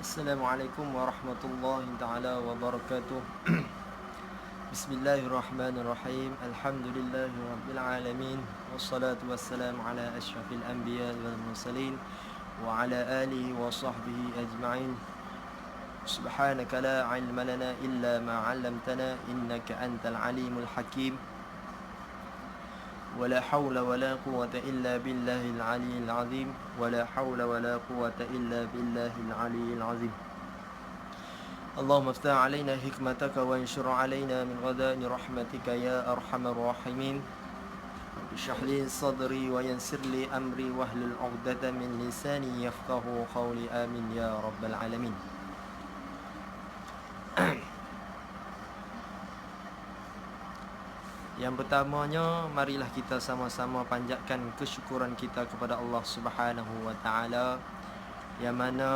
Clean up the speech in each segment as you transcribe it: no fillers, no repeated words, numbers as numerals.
Assalamualaikum warahmatullahi taala wabarakatuh. Bismillahirrahmanirrahim. Alhamdulillahi rabbil alamin. Wassalatu wassalamu ala asyrafil anbiya wal mursalin wa ala alihi wa sahbihi ajma'in. Subhanaka la ilma lana illa ma 'allamtana innaka antal alimul hakim. ولا حول ولا قوة إلا بالله العلي العظيم ولا حول ولا قوة إلا بالله العلي العظيم اللهم افتح علينا حكمتك وانشر علينا من غداء رحمتك يا أرحم الراحمين اشرح لي صدري ويسر لي أمري واحلل عقدة من لساني يفقه قولي آمين يا رب العالمين. Yang pertamanya, marilah kita sama-sama panjatkan kesyukuran kita kepada Allah Subhanahu wa taala, yang mana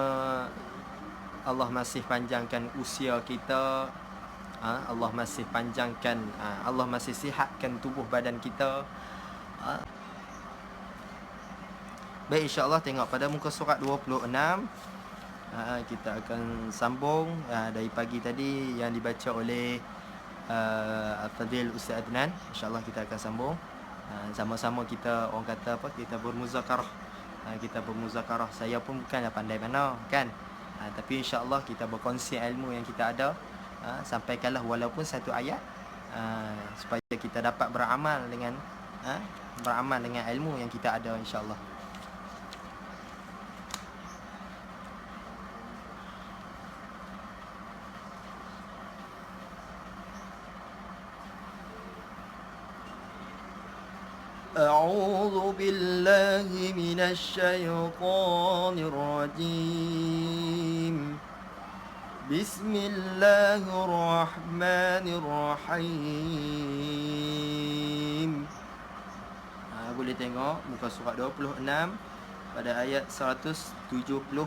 Allah masih panjangkan usia kita, Allah masih panjangkan, Allah masih sihatkan tubuh badan kita. Baik, insya-Allah tengok pada muka surat 26. Kita akan sambung dari pagi tadi yang dibaca oleh Al-Fadhil Ustaz Adnan. InsyaAllah kita akan sambung. Sama-sama kita, orang kata apa, kita bermuzakarah. Kita bermuzakarah. Saya pun bukanlah pandai mana kan, tapi insyaAllah kita berkongsi ilmu yang kita ada, sampaikanlah walaupun satu ayat, supaya kita dapat beramal dengan ilmu yang kita ada, insyaAllah. أعوذ بالله من الشيطان الرجيم بسم الله الرحمن الرحيم. Boleh tengok muka surat 26 pada ayat 170.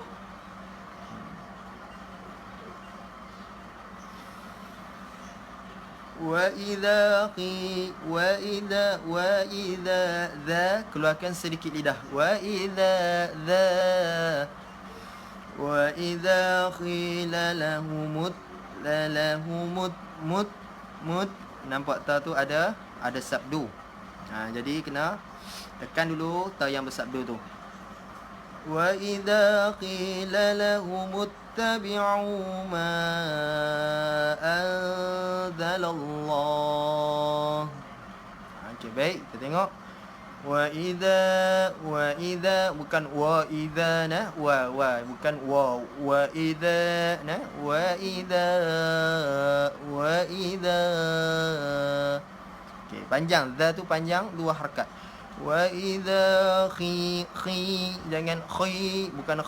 وإذا keluarkan sedikit lidah. وإذا قيل لهم nampak ta tu ada sabdu. Jadi kena tekan dulu ta yang bersabdu tu. وإذا قيل لهم اتبعوا ما أنزل الله. Okey, baik, kita tengok. وإذا bukan وإذا nah, bukan وإذا nah, وإذا. Okey, panjang, za tu panjang, dua harakat. وإذا jangan bukan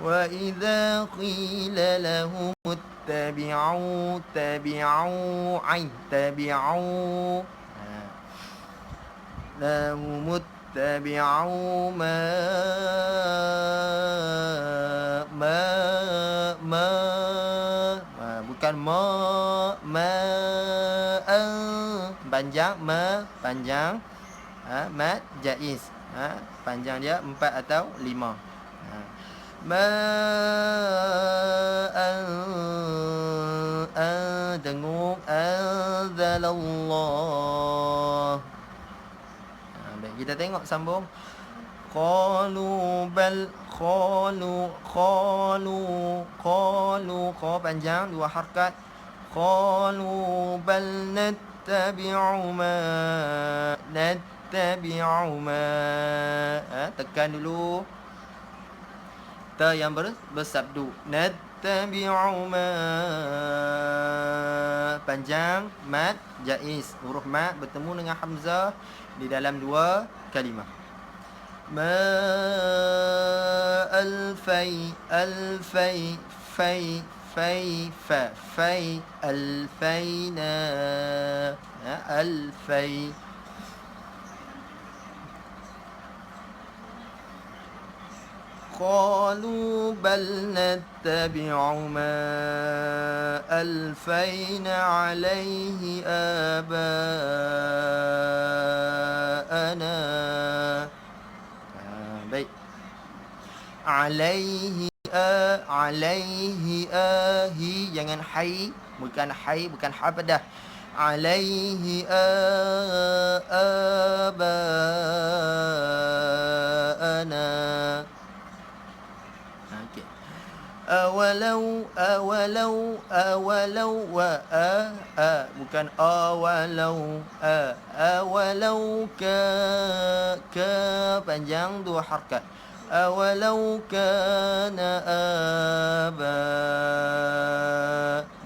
وإذا قيل لهم اتبعوا لهم اتبعوا ما bukan panjang, panjang, mad jaiz, panjang dia 4 atau 5. Dengung anzalallah. Baik, kita tengok sambung. Qalu panjang, dua harakat. Qalu bal nattabi'u ma tekan dulu ta yang bersabdu. Nattabi'u ma panjang, mad jaiz, huruf mad bertemu dengan hamzah di dalam dua kalimah. Ma alfai alfaina alfai. قالوا بل نتبع ما ألفينا عليه آباءنا. Baik. alaihi alaihi hi, jangan hai, bukan hai, bukan ha pada alaihi abaana. Okey. Awalau bukan awalau awalau ka panjang dua harakat. Awalau kana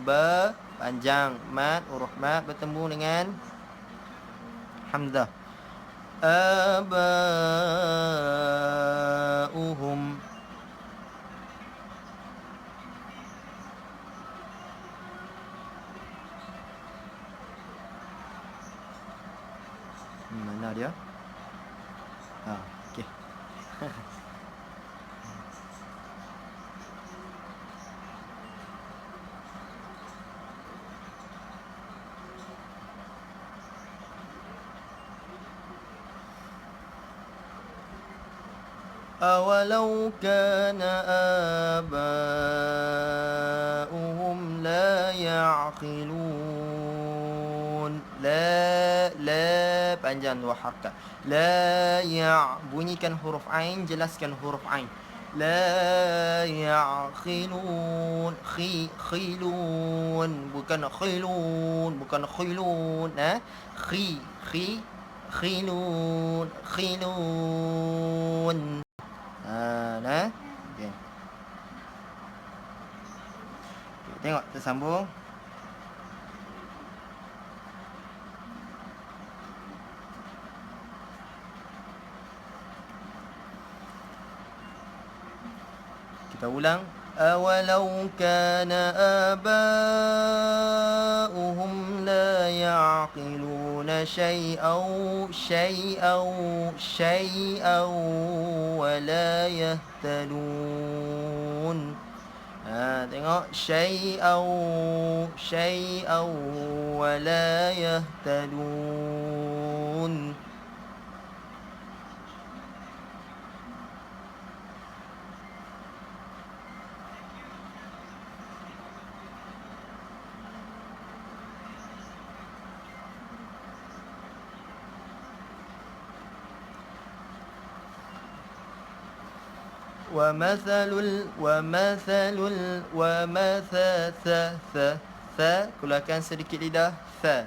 ba panjang mat, huruf mat bertemu dengan hamzah. Abauhum. Mana dia? Okey. Awalau kana abauhum la ya'qilun. La panjang dua harakat. La bunyikan huruf ain, jelaskan huruf ain. La ya'qilun. Khilun, bukan khilun, bukan khilun, khilun. Nah. Okey. Tengok tersambung. Kita ulang. Awalau kana abauhum la ya'qiluna syai'an wa la yahtadun. Tengok syai'an wa la yahtadun. keluarkan sedikit lidah tha.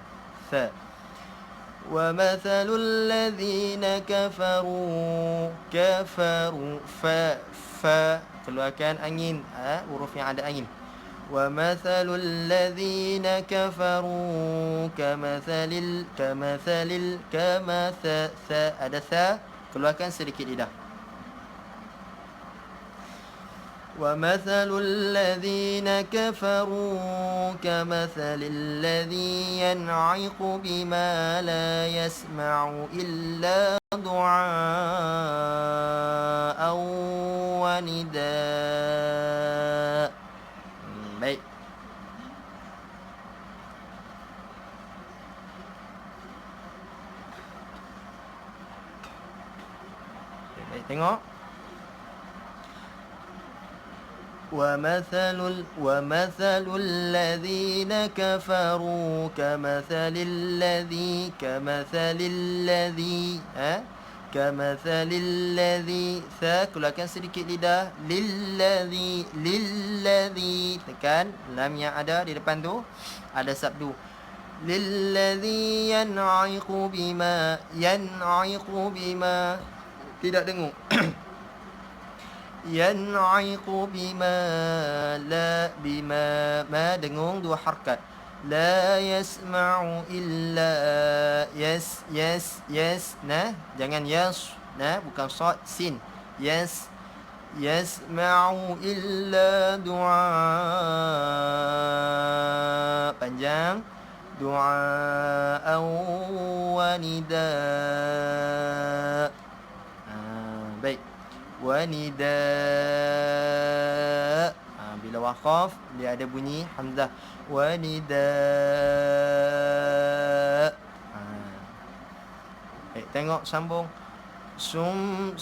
Wa mathalul ladzina kafaru fa, keluarkan angin, huruf yang ada angin. Wa mathalul ladzina kafaru kamathalil ada tha, keluarkan sedikit lidah. ومثل الذين كفروا كمثل الذي ينعق بما لا يسمع إلا دعاء ونداء. Baik. Baik, tengok. ومثل الذين كفروا كمثل الذي keluarkan sedikit lidah. lilladzi tekan lam yang ada di depan tu ada sabdu. lilladzi yan'iqu bima tidak dengung. yan'iqu bima ma dengung dua harakat. La yasma'u illa nah, jangan bukan sad sin. Yasma'u illa du'a, panjang, du'a wa nida. Baik. Wanida. Bila waqaf dia ada bunyi hamzah. Wanida. Baik, tengok sambung. Sum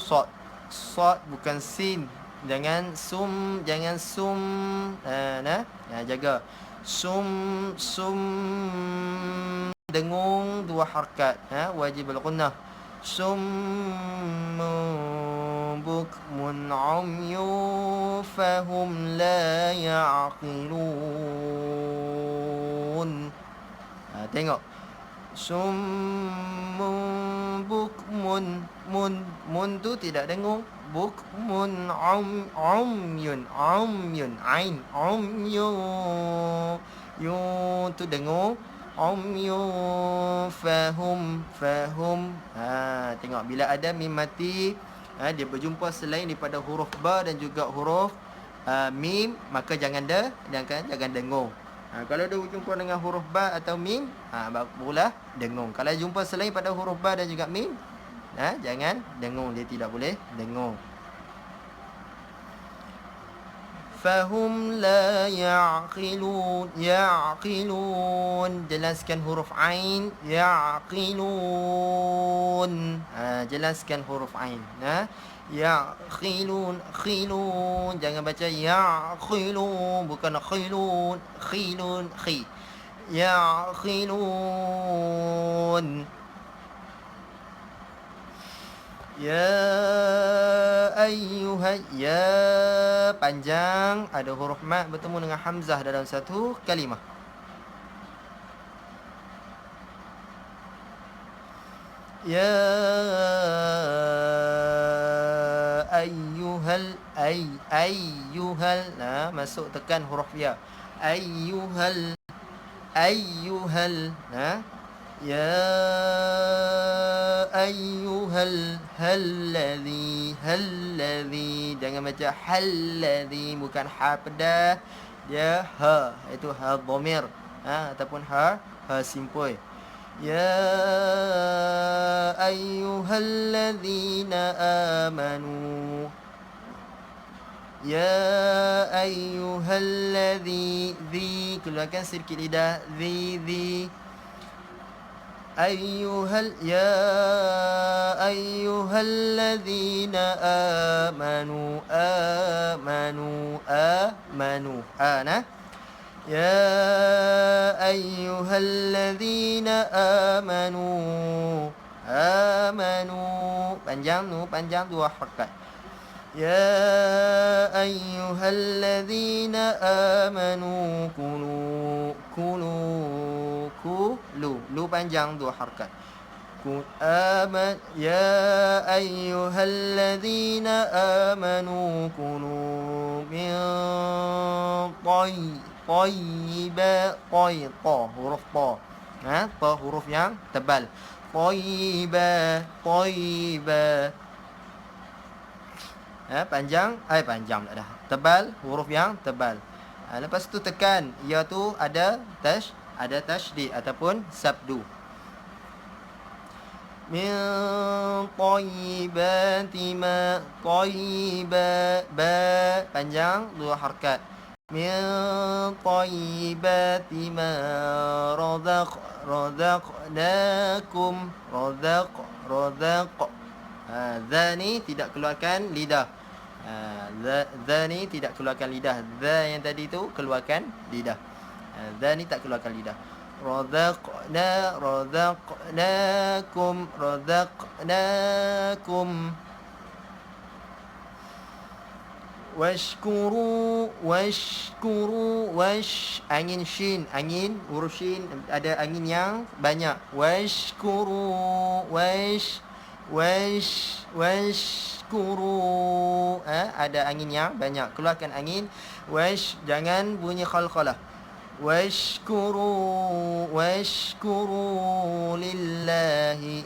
sad. Sad bukan sin. Jangan sum, jangan sum. Nah, jaga. Sum, dengung dua harakat. Wajib al-gunnah. Summun bukmun umyun fahum la ya'qilun. Tengok. Summun bukmun, mun tu tidak dengung. Bukmun umyun, ain umyun, yun tu dengung. Fahum. Tengok bila ada mim mati, dia berjumpa selain daripada huruf ba dan juga huruf mim, maka jangan dengung. Kalau dia berjumpa dengan huruf ba atau mim, barulah dengung. Kalau jumpa selain pada huruf ba dan juga mim, jangan dengung, dia tidak boleh dengung. Fahum la ya'qilun. Jelaskan huruf ain. Ya'qilun. Jelaskan huruf ain. Ya'qilun. Jangan baca ya'qilun, bukan khilun. Ya'qilun. Ya ayyuhal, ya panjang, ada huruf mat bertemu dengan hamzah dalam satu kalimah. Ya ayyuhal, ayyuhal. Masuk tekan huruf ya. Ayyuhal. Ya ayyuhal halladhi. Jangan baca halladhi, bukan ha pedas, dia ha, itu ha dhamir, ataupun ha simpul. Ya ayyuhalladzina amanu. Ya ayyuhalladzi, keluarkan sedikit lidah, zi. Ya ayyuhalladzina amanu. Ya ayyuhalladzina amanu. Panjang dua harakat. Ya ayyuhalladzina amanu kulu. Lu panjang dua harakat. Ya ayyuhalladzina amanu kulu min tayyiba. Ta huruf ta. Ta huruf yang tebal. Tayyiba. Panjang tak dah. Tebal, huruf yang tebal. Lepas tu tekan ya tu ada tasydid ataupun sabdu. Min tayyibati ma. Tayyiba, ba panjang dua harakat. Min tayyibati ma razaqnakum. Razaq. Zani tidak keluarkan lidah. Zani tidak keluarkan lidah. Za yang tadi tu keluarkan lidah. Zani tak keluarkan lidah. Razaqnakum. Washkuru. Angin shin, huruf shin ada angin yang banyak. Washkuru. Washkuru. Ada angin yang banyak, keluarkan angin. Jangan bunyi khalkhalah. Washkuru lillahi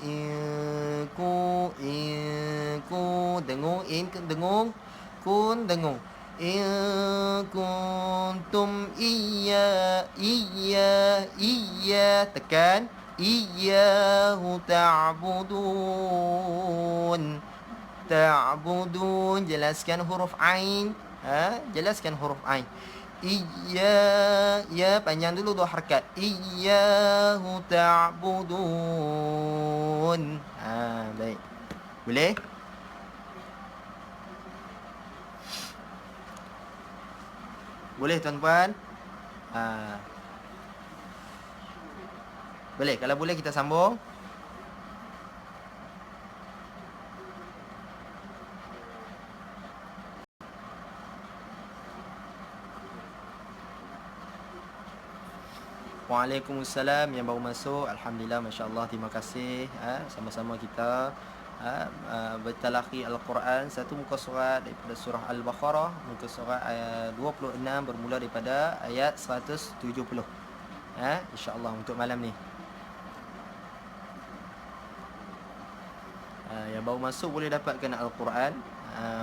dengung in kuntum iya tekan iyyahu ta'budun. Jelaskan huruf ain. Ya panjang dulu dua harakat. Iyyahu ta'budun. Baik. Boleh? Boleh tuan-puan? Boleh, kalau boleh kita sambung. Waalaikumsalam yang baru masuk. Alhamdulillah, masya-Allah, terima kasih. Sama-sama kita bertalaqi Al-Quran satu muka surat daripada surah Al-Baqarah, muka surat ayat 26 bermula daripada ayat 170. Insya-Allah untuk malam ni. Yang baru masuk boleh dapatkan Al-Quran,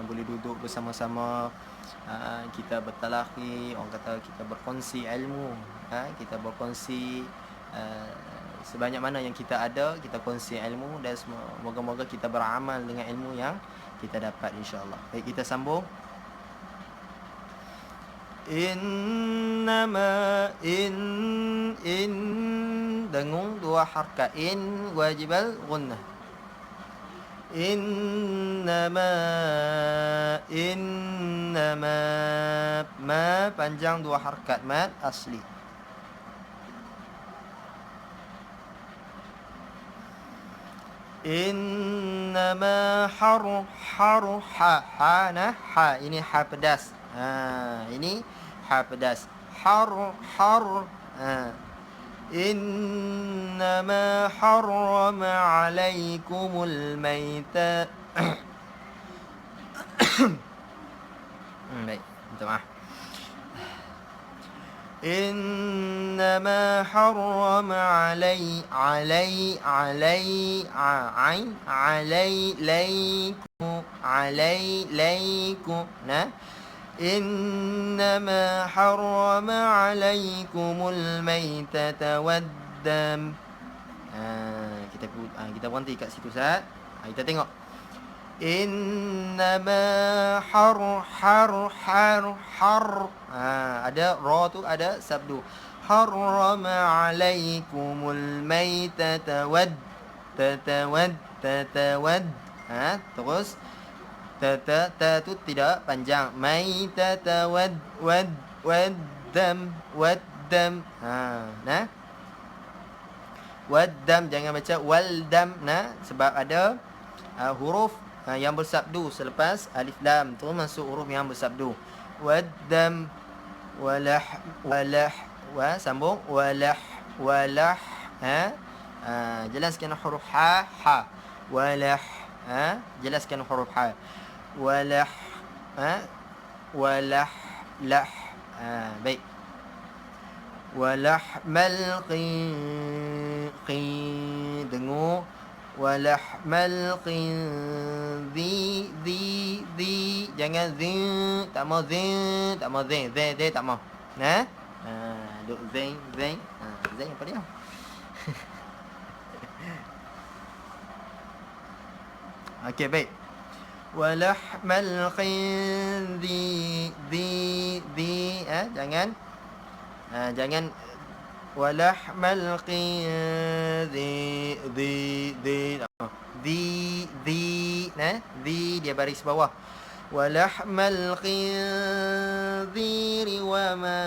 boleh duduk bersama-sama, kita bertalaqi, orang kata kita berkongsi ilmu, kita berkongsi sebanyak mana yang kita ada, kita kongsi ilmu, dan moga-moga kita beramal dengan ilmu yang kita dapat, insya-Allah. Baik, kita sambung. Innama in dengung dua harakat, in wajibal gunnah. Innama ma panjang dua harakat, mad asli. Innama ha nah, ha ini ha pedas. Ini ha pedas. Innama harrama alaikumul maita. Baik, minta maaf. إنما حرم عليكم إنما حرم عليكم الميتة والدم. Kita berhenti kat situ Ustaz. Kita tengok. Innama ada ra tu, ada sabdu. Harrama alaikumul maitata tatawad. Terus ta tu tidak panjang. Maitata waddam. Nah. Waddam jangan baca waldam, sebab ada huruf yang bersabdu selepas alif lam, terus masuk huruf yang bersabdu. Waddam walah sambung walah jelaskan huruf ha walah, jelaskan huruf ha walah lah. Baik. Walahmal dengar. Walahmal di jangan zi, tak mau zi tak mau. Duk zi apa dia? Okey, baik. Walahmal jangan walahmal di dia baris bawah. Walahmal khinziri wa ma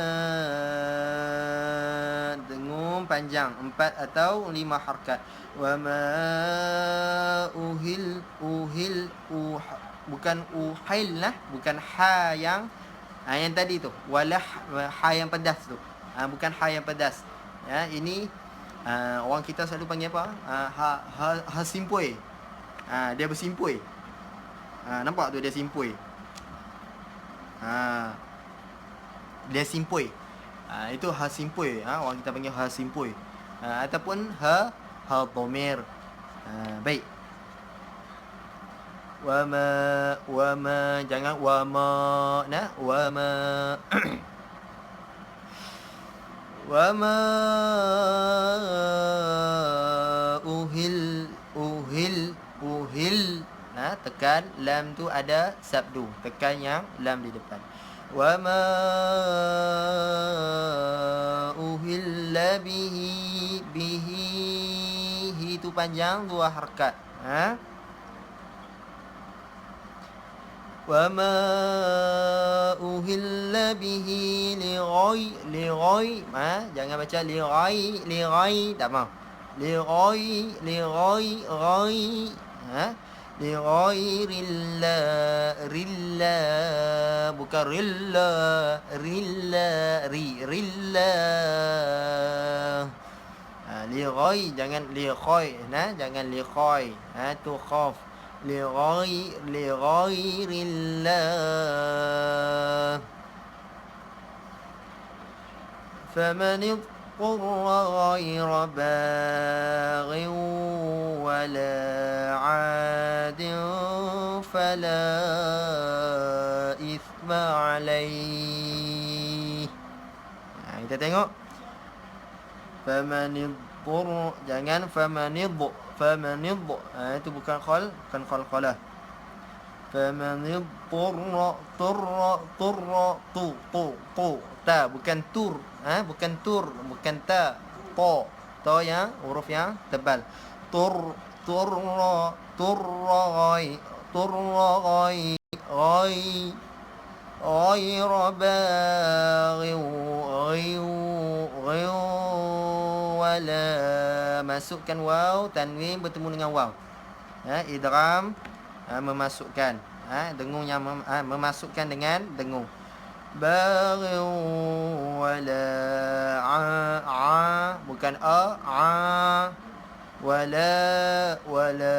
dengung panjang 4 atau 5 harakat. Wa ma bukan uhil bukan ha yang tadi tu. Walah ha yang pedas tu. Bukan ha yang pedas. Ini orang kita selalu panggil apa? Ha simpui. Dia bersimpui. Nampak tu dia simpui. Dia simpui. Itu ha simpui. Orang kita panggil ha simpui. Ataupun ha dhamir. Baik. Wama jangan wama wama wama uhil tekan lam tu ada sabdu, tekan yang lam di depan. Wama uhilla bihi itu panjang 2 harakat. وما أهل به لغير jangan baca لغير tak mau لغير الله رلا bukan rilla لغير jangan لغوي jangan لغوي tu khaf لغير الله فمن اضطر غير باغ ولا عاد فلا إثم عليه. Kita tengok faman idur, jangan faman idu, itu bukan khal, bukan khalah. Faman idur tu ta, bukan tur, bukan tur, bukan ta, to yang huruf yang tebal. غير باغ wala, masukkan waw, tanwin bertemu dengan waw, idgham, memasukkan, dengung yang memasukkan dengan dengung. Baghi wala bukan wala ولا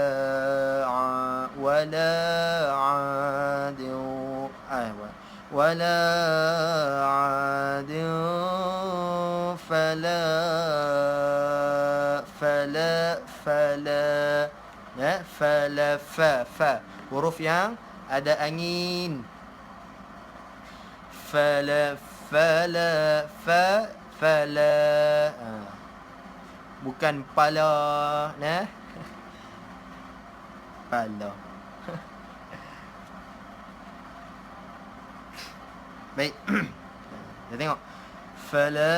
عاد فلا huruf yang ada angin. Fala bukan pala, pala. Baik. Kita tengok. Fala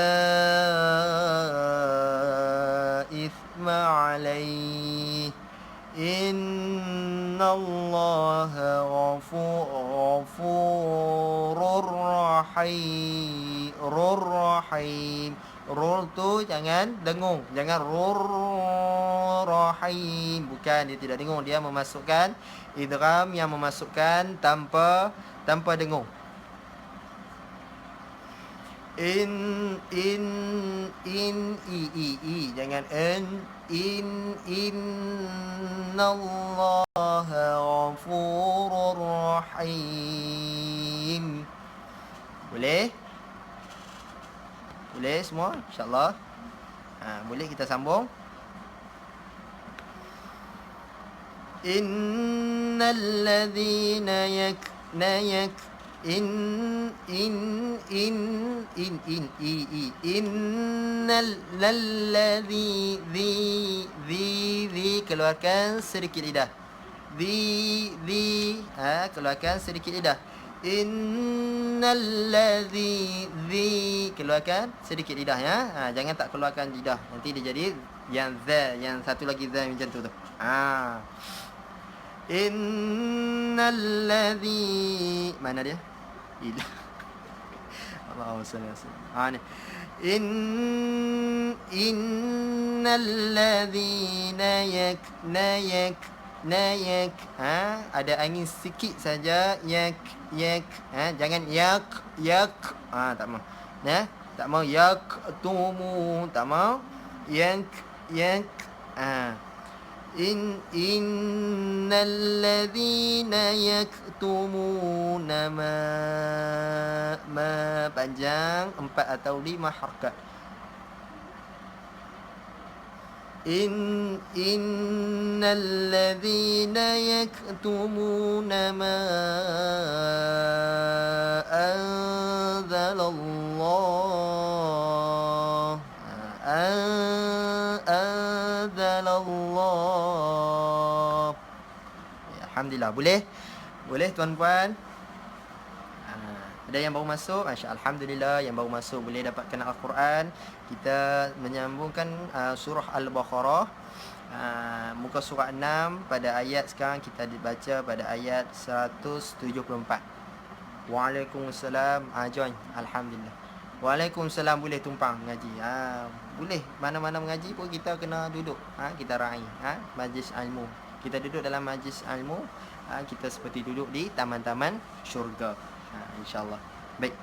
ithma alaih. Innallaha ghafurur rahim. Rur tu jangan dengung, jangan rahim, bukan, dia tidak dengung, dia memasukkan idgham yang memasukkan tanpa dengung. Jangan innallaha ghafurur rahim. Boleh semua, insya-Allah. Boleh kita sambung. Innal ladzina keluarkan sedikit lidah. Keluarkan sedikit lidah. Innalladzi keluarkan sedikit lidah, ya. Jangan tak keluarkan lidah, nanti dia jadi yang yang satu lagi macam tu. Innalladzi, mana dia? Allahu subhanahu. Innalladzina nayak, ada angin sikit saja, yak, jangan yak, tak mau, tak mau yak tumu, tak mau yak, innalladzina yaktumuna ma panjang 4 atau 5 harakat. Innalladzina yaktumuna ma anzalallah Alhamdulillah. Boleh tuan-puan. Ada yang baru masuk, alhamdulillah, yang baru masuk boleh dapatkan Al-Quran. Kita menyambungkan surah Al-Baqarah. muka surat 6 pada ayat sekarang kita dibaca pada ayat 174. Waalaikumsalam. Join. Alhamdulillah. Waalaikumsalam. Boleh tumpang mengaji. Boleh. Mana-mana mengaji pun kita kena duduk. Kita raih. Majlis ilmu. Kita duduk dalam majlis ilmu. Kita seperti duduk di taman-taman syurga. InsyaAllah. Baik.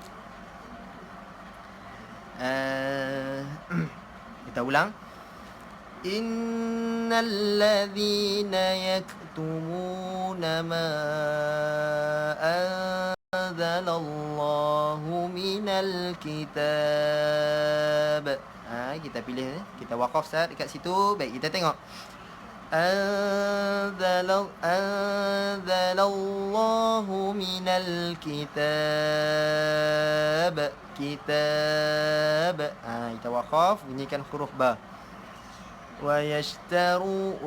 Kita ulang. Innal ladzina yaktumuna ma anzalallahu minal kitab. Kita pilih, kita waqaf Ustaz dekat situ. Baik, kita tengok. Anzalallahu minal kitab. Kitab. Kita waqaf, bunyikan huruf ba. ويشتروا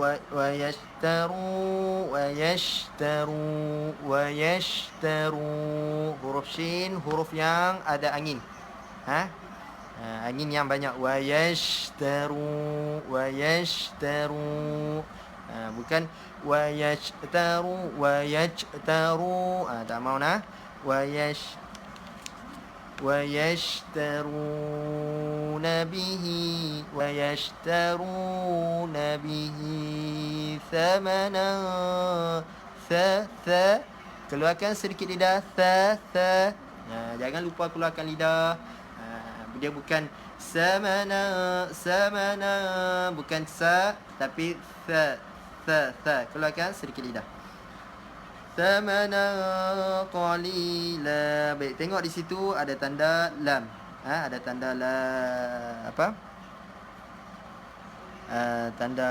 huruf shin, huruf yang ada angin. Angin yang banyak. ويشتروا bukan ويشتروا tak mau nah. ويشترون به ثمنا keluarkan sedikit lidah. Jangan lupa keluarkan lidah. Dia bukan samana, bukan sa tapi tha. Keluarkan sedikit lidah. Thamana qalila. Baik, tengok di situ ada tanda lam. Ada tanda tanda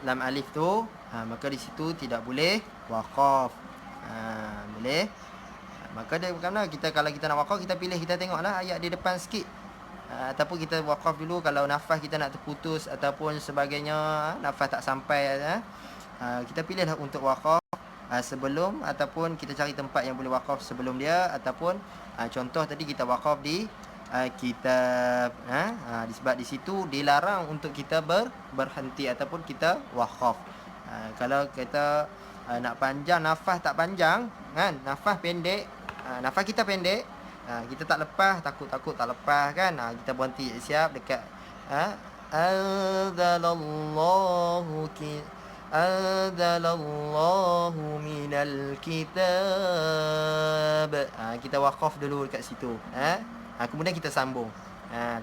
lam alif tu. Maka di situ tidak boleh waqaf. Boleh. Maka dia bukanlah kita, kalau kita nak waqaf, kita pilih, kita tengoklah ayat di depan sikit. Ataupun kita waqaf dulu kalau nafas kita nak terputus ataupun sebagainya, nafas tak sampai. Kita pilihlah untuk waqaf sebelum, ataupun kita cari tempat yang boleh waqaf sebelum dia, ataupun contoh tadi kita waqaf di kitab. Disebab di situ dilarang untuk kita berhenti ataupun kita waqaf. Kalau kita nak panjang, nafas tak panjang kan, nafas pendek, nafas kita pendek, kita tak lepas, takut tak lepas kan, kita berhenti siap dekat Anzalallahu minal kitab. Kita waqaf dulu dekat situ. Kemudian kita sambung.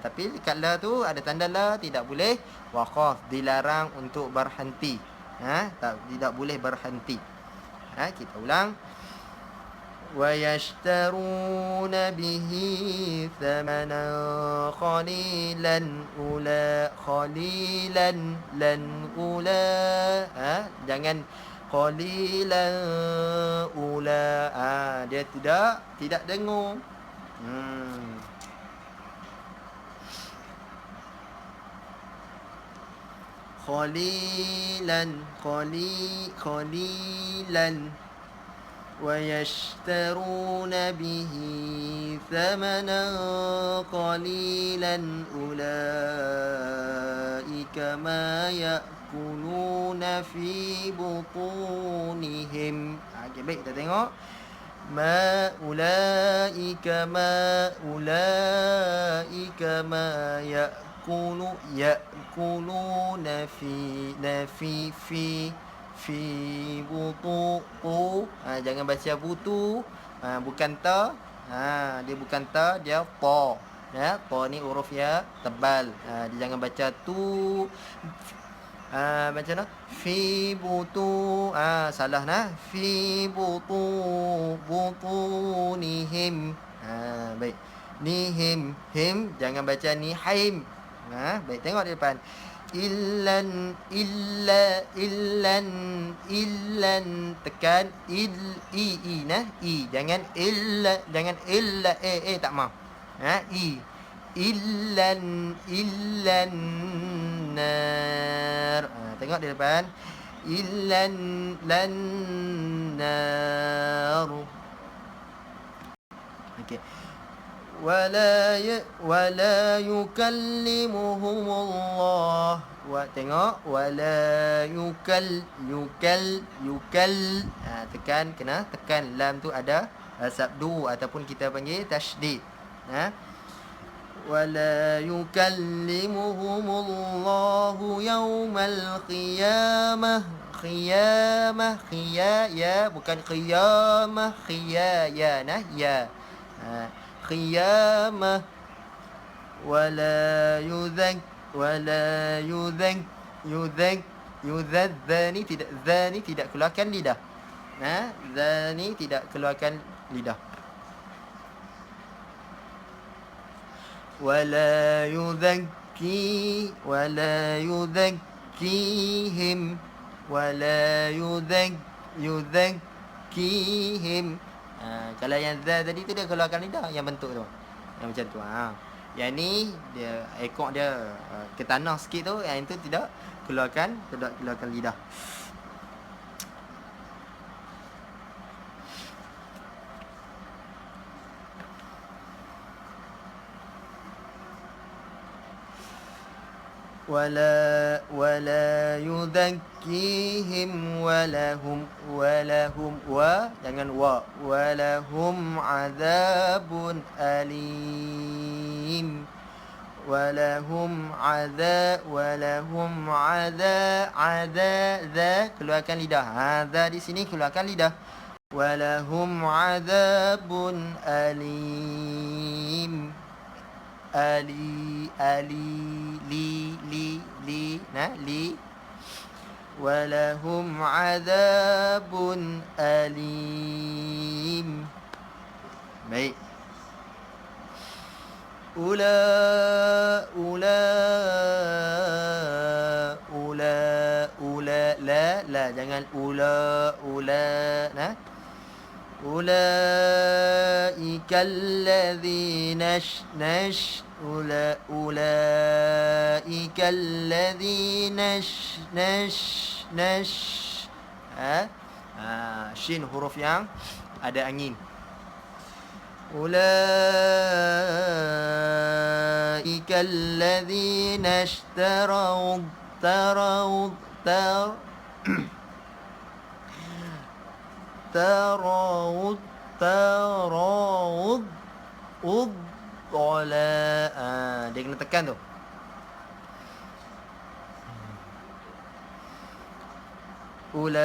Tapi dekat la tu ada tanda la, tidak boleh waqaf, dilarang untuk berhenti. Tidak boleh berhenti. Kita ulang. وَيَشْتَرُونَ بِهِ ثَمَنًا قَلِيلًا jangan qalilan ula. Dia tidak dengung. Qalilan ويشترون به ثمنا قليلا أولئك ما يأكلون في بطونهم. Baik, kita tengok. يأكلون fi butu. Jangan baca butu, bukan ta. Dia bukan ta, dia ta. Ta ni huruf ya tebal. Dia jangan baca tu. Baca nak fi butu. Salah nah. Fi butunihim. Baik. Nihim, him jangan baca nihim. Baik, tengok di depan. Illan tekan i nah, i jangan illa tak mau. I illan nar. Tengok di depan. Illan nar. Okey. wala yukallimuhumullah. Tengok wala yukal. Kena tekan lam tu ada sabdu ataupun kita panggil tasydid. ولا يكلمهم الله يوم القيامة. Ya bukan qiyamah, ya qiyamah. ولا يذذني tidak keluarkan lidah. Zani tidak keluarkan lidah. ولا يذكيهم kalau yang za tadi tu dia keluarkan lidah, yang bentuk tu, yang macam tu. Yang ni dia ekor dia ke tanah sikit tu, yang itu tidak keluarkan lidah. wala yudakkihim walahum jangan walahum adzabun alim. Keluarkan lidah. Hadza di sini keluarkan lidah. Walahum adzabun alim. li walahum adzabun alim. Baik. La jangan ulaika alladzina ulaika alladzina shin huruf yang ada angin. Ulaika alladzina ishtaraw dia kena tekan tu. Ulaika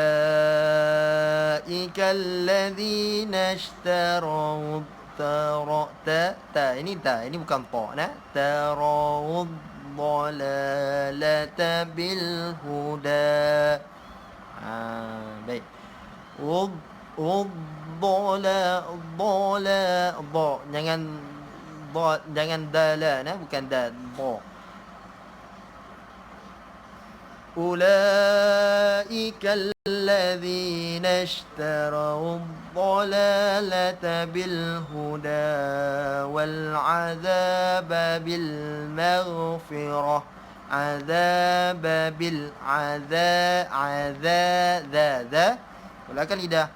alladzina ishtaraw ini bukan ta. Tarawud dalalata bil huda. Baik. Jangan dala, bukan dal. Ulaika alladzina ishtaraw ad-dalalata bil huda wal 'adzaba bil maghfirah. Adzaba bil Ulangan lidah.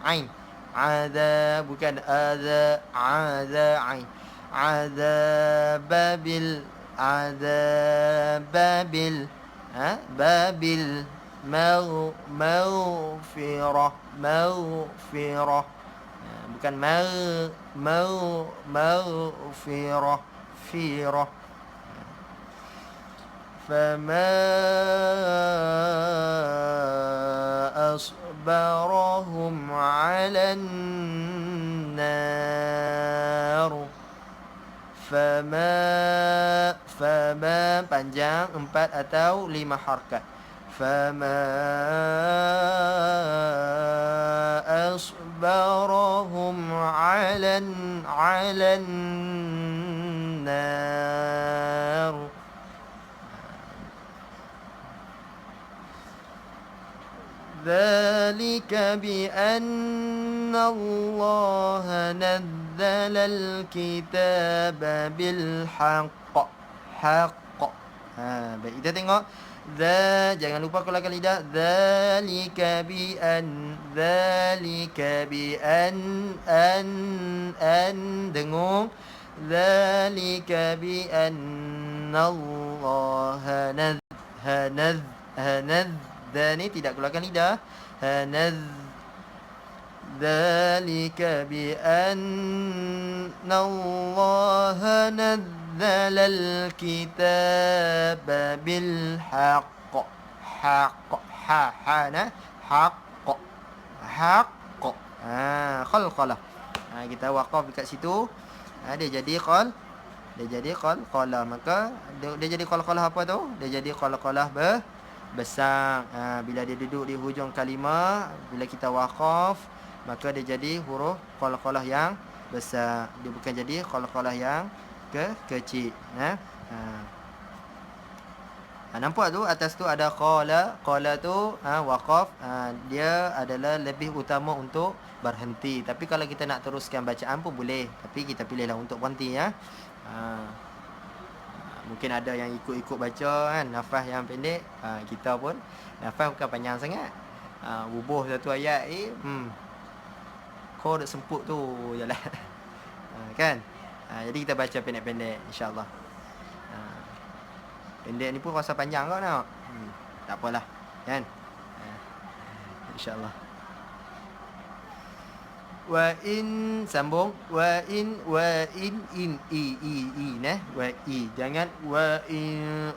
Ain. Ada bukan ada ain. Babil babil maghfirah. Bukan maghfirah. Firah. فما أصبرهم على النار. فما panjang 4 atau 5 harakat. فما أصبرهم على النار. ذلك بأن الله نزل الكتاب بالحق. Baik, kita tengok Jangan lupa keluarkan lidah. Dzalika bi an dengung. Dzalika bi annallaha hanaz ni tidak keluarkan lidah. Hanaz ذلك بأن الله نزل الكتاب بالحق حق حق خلقله. Kita waqaf dekat situ. Dia jadi qalqalah. Maka dia jadi qalqalah apa tu? Dia jadi qalqalah besar. Bila dia duduk di hujung kalimah, bila kita waqaf, maka dia jadi huruf qalqalah yang besar. Dia bukan jadi qalqalah yang kecil. Nampak tu atas tu ada qala. Qala tu waqaf. Dia adalah lebih utama untuk berhenti. Tapi kalau kita nak teruskan bacaan pun boleh. Tapi kita pilihlah untuk berhenti ya. Mungkin ada yang ikut-ikut baca kan, nafas yang pendek. Kita pun nafas bukan panjang sangat. Bubuh satu ayat kau dah semput tu jalan. Kan? Jadi kita baca pendek-pendek insya-Allah. Pendek ni pun rasa panjang kau nak. Tak apalah, kan? Insya-Allah. Wa in sambung wa in nah wa i jangan wa in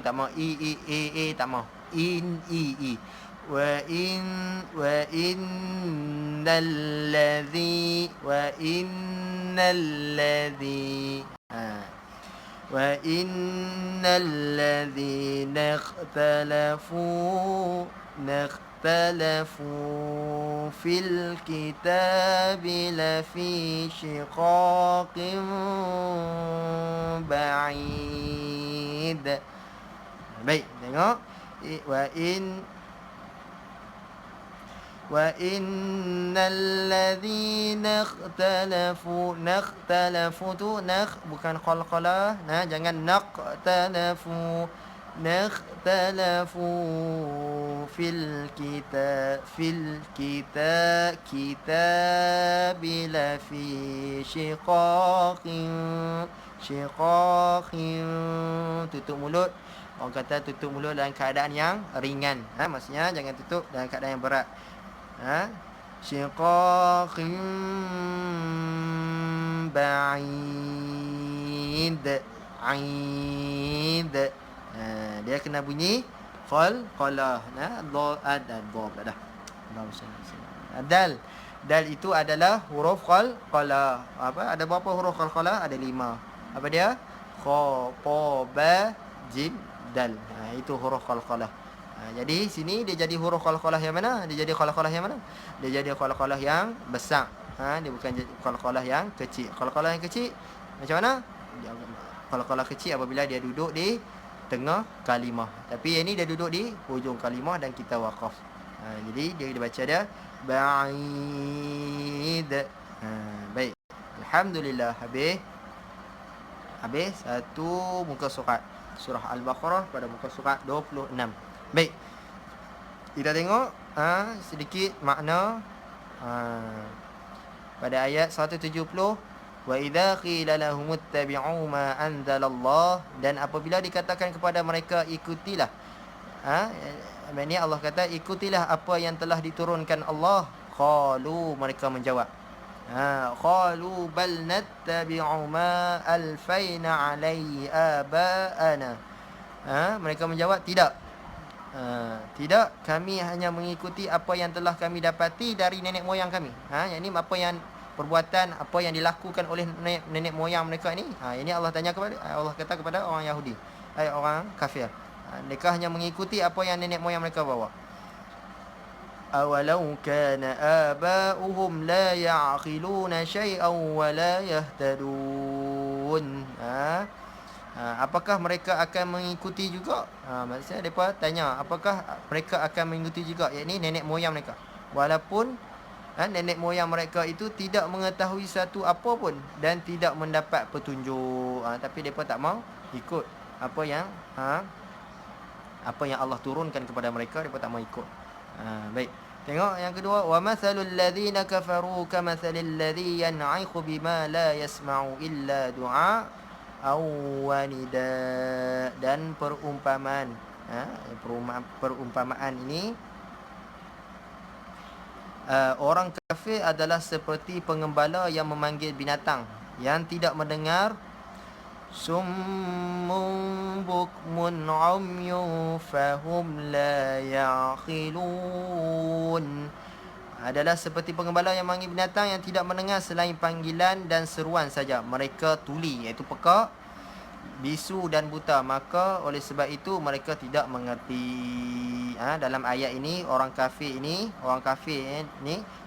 tak mau i tak mau in wa innal ladzi اختلفوا في الكتاب لفي شقاق بعيد. Baik, tengok. Wa innal ladzina ikhtalafu tu bukan qalqalah. Jangan naqtalafu fil kitab la fi shiqaqin tutup mulut. Orang kata tutup mulut dalam keadaan yang ringan. Maksudnya jangan tutup dalam keadaan yang berat. Shiqaqin ba'id. Dia kena bunyi qalqalah. Dal itu adalah huruf qalqalah. Ada berapa huruf qalqalah? Ada 5. Apa dia? Kha, pa, ba, jim, dal. Itu huruf qalqalah. Jadi sini dia jadi huruf qalqalah yang mana? Dia jadi qalqalah yang mana? Dia jadi qalqalah yang besar. Dia bukan jadi qalqalah yang kecil. Qalqalah yang kecil macam mana? Qalqalah kecil apabila dia duduk di tengah kalimah. Tapi yang ni dia duduk di hujung kalimah dan kita waqaf. Jadi dia baca dia ba'id. Baik. Alhamdulillah habis satu muka surat surah Al-Baqarah pada muka surat 26. Baik. Kita tengok sedikit makna pada ayat 170. Wa idza qila lahum ittabi'u ma anzalallah, dan apabila dikatakan kepada mereka ikutilah. Ini Allah kata ikutilah apa yang telah diturunkan Allah. Qalu, mereka menjawab. Qalu bal nattabi'u ma alfaina alaihi aba'ana. Mereka menjawab tidak. Tidak, kami hanya mengikuti apa yang telah kami dapati dari nenek moyang kami. Yang ini apa yang perbuatan apa yang dilakukan oleh nenek moyang mereka ni. Ini Allah kata kepada orang Yahudi, orang kafir. Mereka hanya mengikuti apa yang nenek moyang mereka bawa. Awalau kana aba'uhum la ya'qiluna syai'an wa la yahtadun. Apakah mereka akan mengikuti juga? Maksudnya mereka tanya, apakah mereka akan mengikuti juga? Yakni nenek moyang mereka. Walaupun nenek moyang mereka itu tidak mengetahui satu apa pun dan tidak mendapat petunjuk. Tapi mereka tak mau ikut. apa yang apa yang Allah turunkan kepada mereka, mereka tak mau ikut. Baik. Tengok yang kedua, wa mathalul ladzina kafaru kamathalil ladzi yan'iqu bima la yasma'u illa du'a aw wanida. Dan perumpamaan, perumpamaan ini, orang kafir adalah seperti pengembala yang memanggil binatang yang tidak mendengar, summun bukmun umyun fahum la ya'qilun. Adalah seperti pengembala yang memanggil binatang yang tidak mendengar selain panggilan dan seruan saja. Mereka tuli, iaitu pekak, bisu dan buta. Maka oleh sebab itu mereka tidak mengerti. Dalam ayat ini orang kafir ini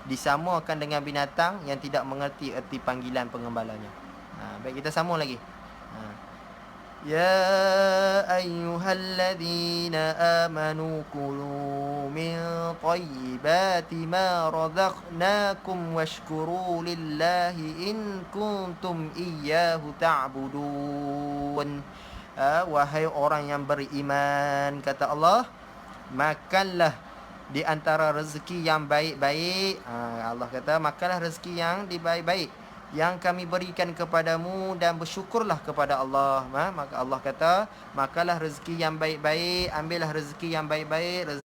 disamakan dengan binatang yang tidak mengerti erti panggilan pengembalanya. Baik, kita sambung lagi. Ya ayyuhalladzina amanu kulu min tayyibati ma razaqnakum washkuru lillahi in kuntum iyyahu ta'budun. Wahai orang yang beriman, kata Allah, makanlah di antara rezeki yang baik-baik. Allah kata, makanlah rezeki yang baik-baik yang kami berikan kepadamu dan bersyukurlah kepada Allah. Maka Allah kata, makanlah rezeki yang baik-baik, ambillah rezeki yang baik-baik.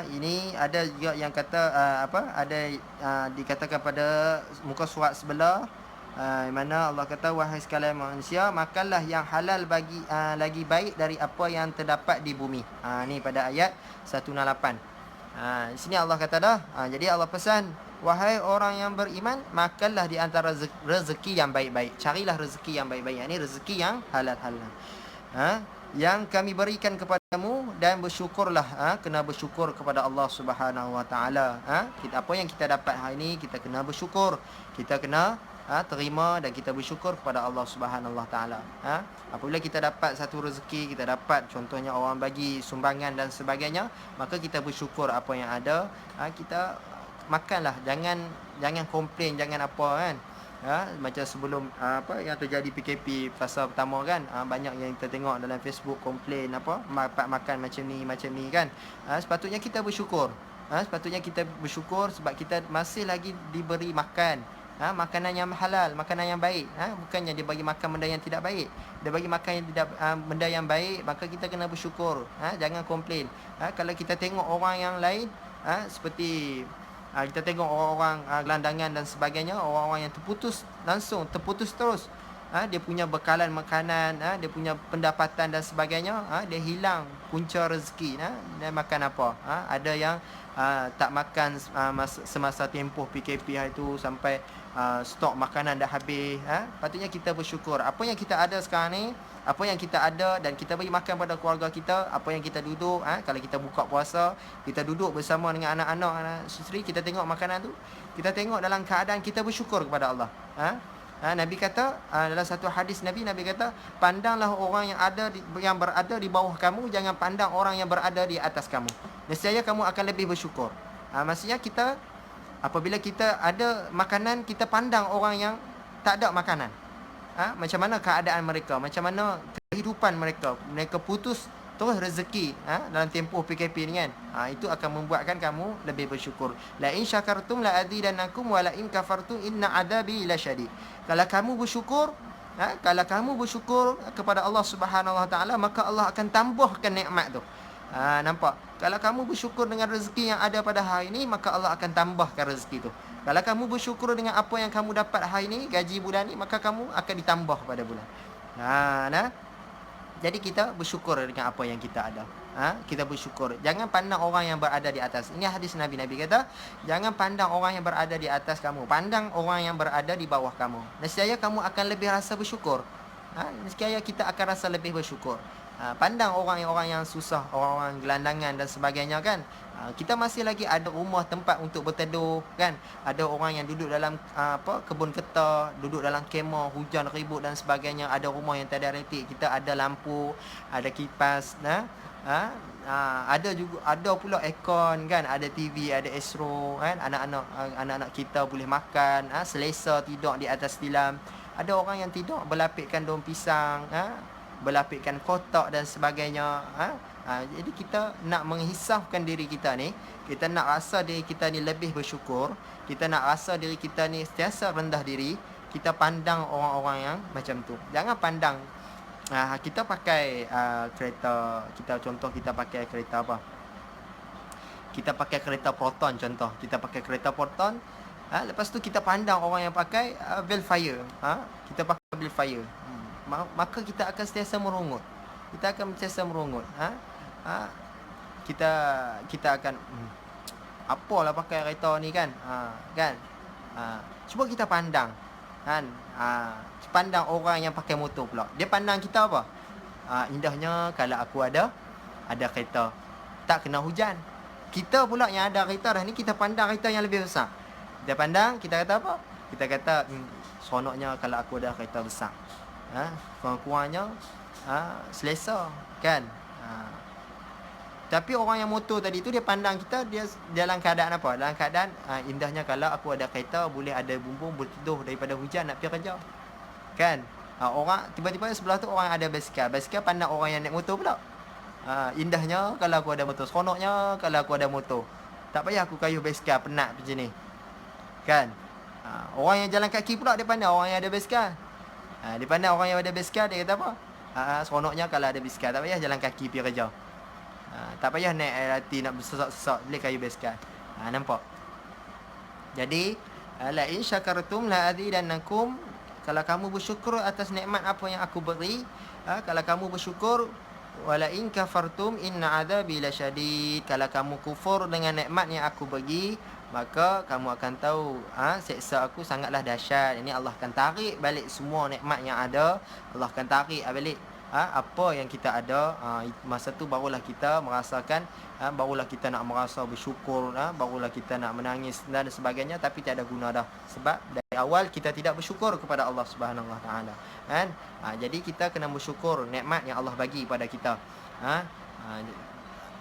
Ini ada juga yang kata dikatakan pada muka surat sebelah, mana Allah kata, wahai sekalian manusia, makanlah yang halal bagi lagi baik dari apa yang terdapat di bumi. Ni pada ayat 168. Di sini Allah kata dah. Jadi Allah pesan, wahai orang yang beriman, makanlah di antara rezeki yang baik-baik. Carilah rezeki yang baik-baik. Ini rezeki yang halal-halal. Yang kami berikan kepadamu dan bersyukurlah. Kena bersyukur kepada Allah Subhanahu Wa Taala. Apa yang kita dapat hari ini, kita kena bersyukur. Kita kena terima dan kita bersyukur kepada Allah Subhanahu Wa Taala. Apabila kita dapat satu rezeki, kita dapat contohnya orang bagi sumbangan dan sebagainya, maka kita bersyukur apa yang ada. Kita makanlah, jangan komplain, jangan apa kan. Macam sebelum yang terjadi PKP fasa pertama kan, banyak yang kita tengok dalam Facebook komplain makan macam ni kan. Sepatutnya kita bersyukur. Sepatutnya kita bersyukur sebab kita masih lagi diberi makan. Makanan yang halal, makanan yang baik. Bukannya dia bagi makan benda yang tidak baik. Dia bagi makan yang tidak benda yang baik, maka kita kena bersyukur. Jangan komplain. Kalau kita tengok orang yang lain, seperti kita tengok orang-orang gelandangan dan sebagainya, orang-orang yang terputus terus. Dia punya bekalan makanan, dia punya pendapatan dan sebagainya, dia hilang punca rezeki. Dia makan apa? Ada yang tak makan semasa tempoh PKP hari itu sampai stok makanan dah habis. Patutnya kita bersyukur. Apa yang kita ada sekarang ni, apa yang kita ada dan kita bagi makan pada keluarga kita, apa yang kita duduk, kalau kita buka puasa, kita duduk bersama dengan anak-anak, isteri, kita tengok makanan tu, kita tengok dalam keadaan kita bersyukur kepada Allah. Nabi kata, dalam satu hadis Nabi kata, pandanglah orang yang berada di bawah kamu, jangan pandang orang yang berada di atas kamu. Nescaya kamu akan lebih bersyukur. Maksudnya kita, apabila kita ada makanan, kita pandang orang yang tak ada makanan. Macam mana keadaan mereka, macam mana kehidupan mereka. Mereka putus terus rezeki dalam tempoh PKP ni kan. Itu akan membuatkan kamu lebih bersyukur. La in syakartum la azidannakum wa la in kafartum inna adabi lasyadid. Kalau kamu bersyukur, kalau kamu bersyukur kepada Allah Subhanahu Wa Taala, maka Allah akan tambahkan nikmat tu. Nampak? Kalau kamu bersyukur dengan rezeki yang ada pada hari ini, maka Allah akan tambahkan rezeki tu. Kalau kamu bersyukur dengan apa yang kamu dapat hari ini, gaji bulan ni, maka kamu akan ditambah pada bulan. Jadi kita bersyukur dengan apa yang kita ada. Kita bersyukur. Jangan pandang orang yang berada di atas. Ini hadis Nabi. Nabi kata, jangan pandang orang yang berada di atas kamu. Pandang orang yang berada di bawah kamu. Nescaya kamu akan lebih rasa bersyukur. Nescaya kita akan rasa lebih bersyukur. Pandang orang-orang yang susah, orang-orang gelandangan dan sebagainya kan. Kita masih lagi ada rumah tempat untuk berteduh kan. Ada orang yang duduk dalam kebun getah, duduk dalam kemah, hujan ribut dan sebagainya. Ada rumah yang tak ada elektrik, kita ada lampu, ada kipas, ada juga, ada pula aircon kan, ada TV, ada astro kan. Anak-anak kita boleh makan, selesa tidur di atas tilam. Ada orang yang tidak, berlapikkan daun pisang, berlapikkan kotak dan sebagainya. Jadi kita nak menghisapkan diri kita ni, kita nak rasa diri kita ni lebih bersyukur, kita nak rasa diri kita ni sentiasa rendah diri, kita pandang orang-orang yang macam tu. Jangan pandang. Kita pakai kereta, contoh kita pakai kereta apa? Kita pakai kereta Proton contoh. Kita pakai kereta Proton. Lepas tu kita pandang orang yang pakai Velfire. Kita pakai Velfire. Maka kita akan sentiasa merungut. Kita akan sentiasa merungut. Kita akan apalah pakai kereta ni kan? Kan? Cuba kita pandang. Kan? Pandang orang yang pakai motor pula. Dia pandang kita apa? Indahnya kalau aku ada kereta, tak kena hujan. Kita pula yang ada kereta dah ni, kita pandang kereta yang lebih besar. Kita pandang, kita kata apa? Kita kata seronoknya kalau aku ada kereta besar. Kurang-kurangnya selesa kan? Tapi orang yang motor tadi tu, dia pandang kita, dia dalam keadaan apa? Dalam keadaan indahnya kalau aku ada kereta, boleh ada bumbung, boleh tidur daripada hujan nak pergi kerja. Kan? Orang tiba-tiba sebelah tu orang ada basikal. Basikal pandang orang yang naik motor pula. Indahnya kalau aku ada motor, seronoknya kalau aku ada motor. Tak payah aku kayuh basikal, penat macam ni. Kan? Orang yang jalan kaki pula, dia pandang orang yang ada basikal. Dia pandang orang yang ada basikal, dia kata apa? Seronoknya kalau ada basikal, tak payah jalan kaki pergi kerja. Tak payah naik LRT nak bersesak-sesak, boleh kayu basikal. Nampak? Jadi la in syakartum la azidannakum. Kalau kamu bersyukur atas nikmat apa yang aku beri, kalau kamu bersyukur, wala in kafartum inna adzabi lasyadid. Kalau kamu kufur dengan nikmat yang aku bagi, maka kamu akan tahu seksa aku sangatlah dahsyat. Ini Allah akan tarik balik semua nikmat yang ada. Allah akan tarik balik apa yang kita ada. Masa tu barulah kita merasakan, barulah kita nak merasa bersyukur, barulah kita nak menangis dan sebagainya. Tapi tiada guna dah, sebab dari awal kita tidak bersyukur kepada Allah Subhanahu Wa Taala kan. Jadi kita kena bersyukur nikmat yang Allah bagi pada kita.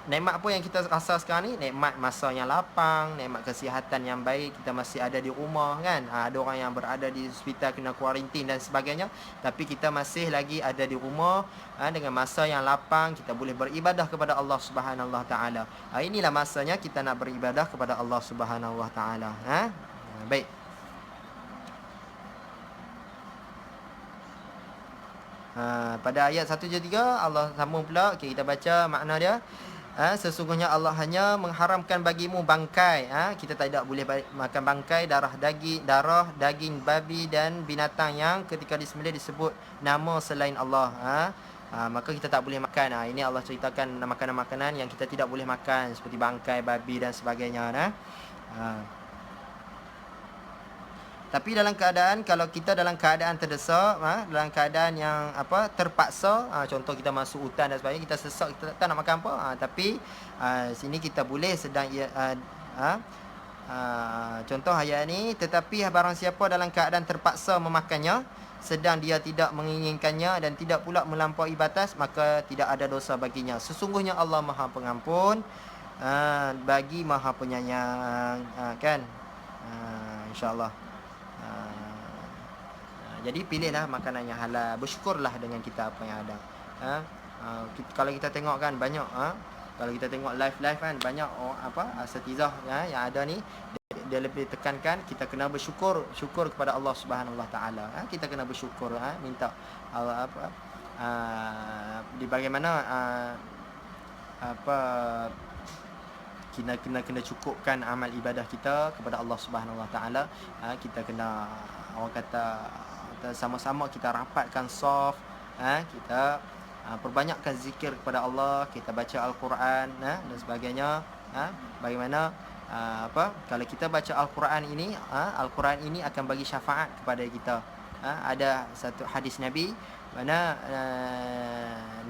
Nikmat apa yang kita rasa sekarang ni? Nikmat masa yang lapang, nikmat kesihatan yang baik, kita masih ada di rumah kan. Ada orang yang berada di hospital kena kuarantin dan sebagainya, tapi kita masih lagi ada di rumah dengan masa yang lapang, kita boleh beribadah kepada Allah Subhanahu Wa Taala. Inilah masanya kita nak beribadah kepada Allah Subhanahu Wa Taala. Baik. Pada ayat 173 Allah sambung pula. Kita baca makna dia. Sesungguhnya Allah hanya mengharamkan bagimu bangkai. Kita tidak boleh makan bangkai, darah daging babi dan binatang yang ketika disembelih disebut nama selain Allah. Maka kita tak boleh makan. Ini Allah ceritakan makanan-makanan yang kita tidak boleh makan, seperti bangkai babi dan sebagainya. Tapi dalam keadaan, kalau kita dalam keadaan terdesak, dalam keadaan yang terpaksa, contoh kita masuk hutan dan sebagainya, kita sesak, kita tak nak makan apa, tapi sini kita boleh sedang contoh ayat ni, tetapi barang siapa dalam keadaan terpaksa memakannya, sedang dia tidak menginginkannya dan tidak pula melampaui batas, maka tidak ada dosa baginya. Sesungguhnya Allah Maha Pengampun, bagi Maha Penyayang, kan? InsyaAllah. Jadi pilihlah makanan yang halal, bersyukurlah dengan kita apa yang ada. Kalau kita tengok kan banyak, kalau kita tengok live kan banyak asatizah yang ada ni, dia lebih tekankan kita kena bersyukur kepada Allah Subhanahu Wa Taala. Kita kena bersyukur, minta Allah di bagaimana kena cukupkan amal ibadah kita kepada Allah Subhanahu Wa Taala. Kita kena, orang kata, sama-sama kita rapatkan saf, kita perbanyakkan zikir kepada Allah, kita baca Al-Quran dan sebagainya. Bagaimana kalau kita baca Al-Quran ini, Al-Quran ini akan bagi syafaat kepada kita. Ada satu hadis Nabi mana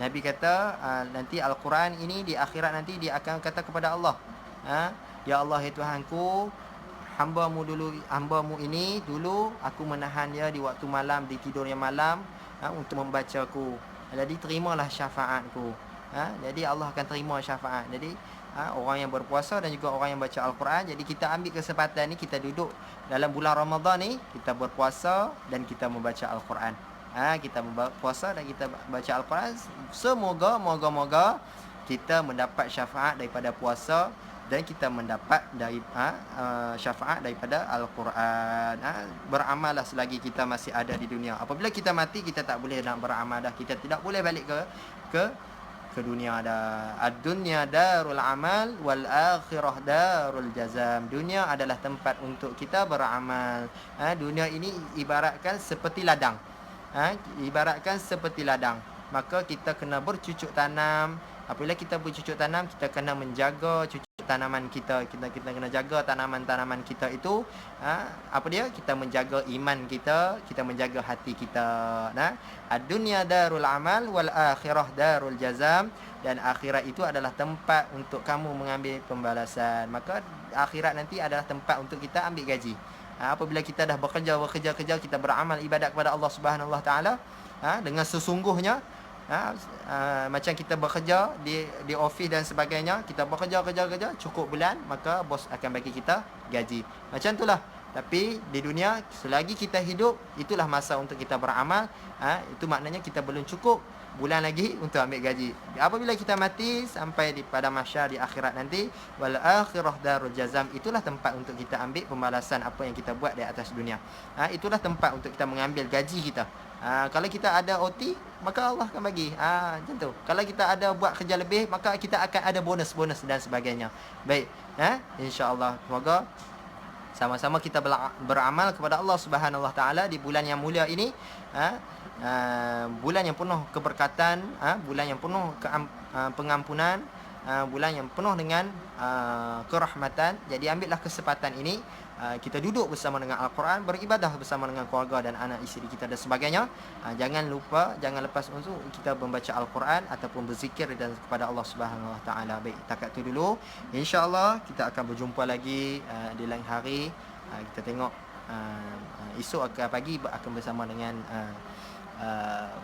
Nabi kata nanti Al-Quran ini di akhirat nanti dia akan kata kepada Allah, ya Allah, ya Tuhanku, hambamu ini dulu aku menahan dia di waktu malam, di tidurnya malam, untuk membacaku. Jadi terimalah syafaatku. Jadi Allah akan terima syafaat. Jadi orang yang berpuasa dan juga orang yang baca Al-Quran. Jadi kita ambil kesempatan ni, kita duduk dalam bulan Ramadan ni, kita berpuasa dan kita membaca Al-Quran. Kita berpuasa dan kita baca Al-Quran. Semoga, moga-moga kita mendapat syafaat daripada puasa dan kita mendapat dari syafaat daripada Al-Quran. Beramallah selagi kita masih ada di dunia. Apabila kita mati, kita tak boleh nak beramal dah. Kita tidak boleh balik ke dunia dah. Ad-dunya darul amal wal akhirah darul jazam. Dunia adalah tempat untuk kita beramal. Dunia ini ibaratkan seperti ladang. Ibaratkan seperti ladang. Maka kita kena bercucuk tanam. Apabila kita bercucuk tanam, kita kena menjaga cucuk tanaman kita. Kita kena jaga tanaman-tanaman kita itu. Apa dia? Kita menjaga iman kita, kita menjaga hati kita. Ad-dunya darul amal wal akhirah darul jazam. Dan akhirat itu adalah tempat untuk kamu mengambil pembalasan. Maka akhirat nanti adalah tempat untuk kita ambil gaji. Apabila kita dah bekerja, kita beramal ibadat kepada Allah Subhanahu Wa Taala dengan sesungguhnya. Macam kita bekerja di office dan sebagainya, kita bekerja cukup bulan, maka bos akan bagi kita gaji. Macam itulah. Tapi di dunia, selagi kita hidup, itulah masa untuk kita beramal. Itu maknanya kita belum cukup bulan lagi untuk ambil gaji. Apabila kita mati sampai pada mahsyar di akhirat nanti, wal akhirah darul jazam, itulah tempat untuk kita ambil pembalasan apa yang kita buat di atas dunia. Itulah tempat untuk kita mengambil gaji kita. Kalau kita ada OT, maka Allah akan bagi. Macam tu. Kalau kita ada buat kerja lebih, maka kita akan ada bonus-bonus dan sebagainya. Baik. InsyaAllah. Semoga sama-sama kita beramal kepada Allah Subhanahu Wa Taala di bulan yang mulia ini. Bulan yang penuh keberkatan, bulan yang penuh pengampunan, bulan yang penuh dengan kerahmatan. Jadi ambillah kesempatan ini, kita duduk bersama dengan Al-Quran, beribadah bersama dengan keluarga dan anak isteri kita dan sebagainya. Jangan lupa, jangan lepas untuk kita membaca Al-Quran ataupun berzikir dan kepada Allah Subhanahu Wa Taala. Baik, takat tu dulu. InsyaAllah kita akan berjumpa lagi di lain hari. Kita tengok esok pagi akan bersama dengan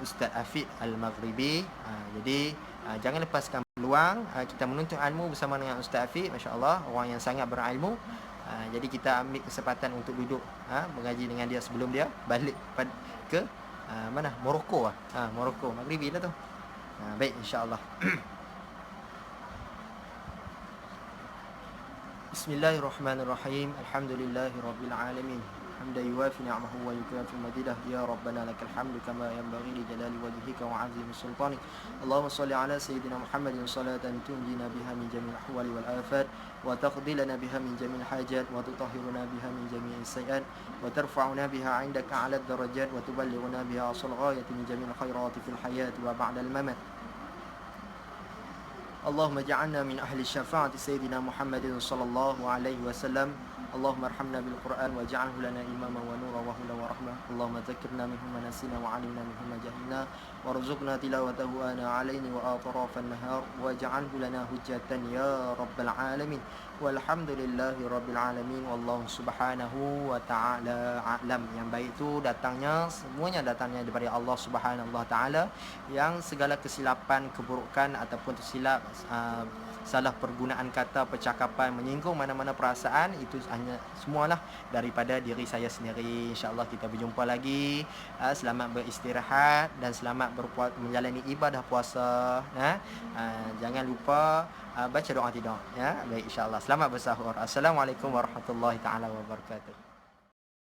Ustaz Hafid Al-Maghribi. Jadi jangan lepaskan peluang. Kita menuntut ilmu bersama dengan Ustaz Hafid, masya-Allah, orang yang sangat berilmu. Jadi kita ambil kesempatan untuk duduk mengaji dengan dia sebelum dia balik ke mana? Morocco. Morocco, Maghribi lah tu. Baik, insya-Allah. Bismillahirrahmanirrahim. Alhamdulillahirabbil alamin. حمدا يوافي نعمه ويكافئ مزيده يا ربنا لك الحمد كما ينبغي لجلال وجهك وعظيم سلطانك اللهم صل على سيدنا محمد صلاة تنجينا بها من جميع الأحوال والآفات وتقضي لنا بها من جميع الحاجات وتطهرنا بها من جميع السيئات وترفعنا بها عندك على الدرجات وتبلغنا بها أصل الغاية من جميع الخيرات في الحياة وبعد الممات اللهم اجعلنا من أهل الشفاعة سيدنا محمد صلى الله عليه وسلم اللهم ارحمنا بالقرآن واجعله لنا إماما ونورا وهدى ورحمة اللهم ذكرنا منه ما نسينا وعلمنا منه ما جهلنا وارزقنا تلاوته آناء الليل وأطراف النهار واجعله لنا حجة يا رب العالمين والحمد لله رب العالمين والله سبحانه وتعالى أعلم. Yang baik itu datangnya, semuanya datangnya daripada Allah Subhanahu wa taala. Yang segala kesilapan, keburukan ataupun tersilap, salah pergunaan kata, percakapan, menyinggung mana-mana perasaan, itu hanya semualah daripada diri saya sendiri. InsyaAllah kita berjumpa lagi. Selamat beristirahat dan selamat menjalani ibadah puasa. Jangan lupa baca doa tidur. Baik, insyaAllah. Selamat bersahur. Assalamualaikum warahmatullahi taala wabarakatuh.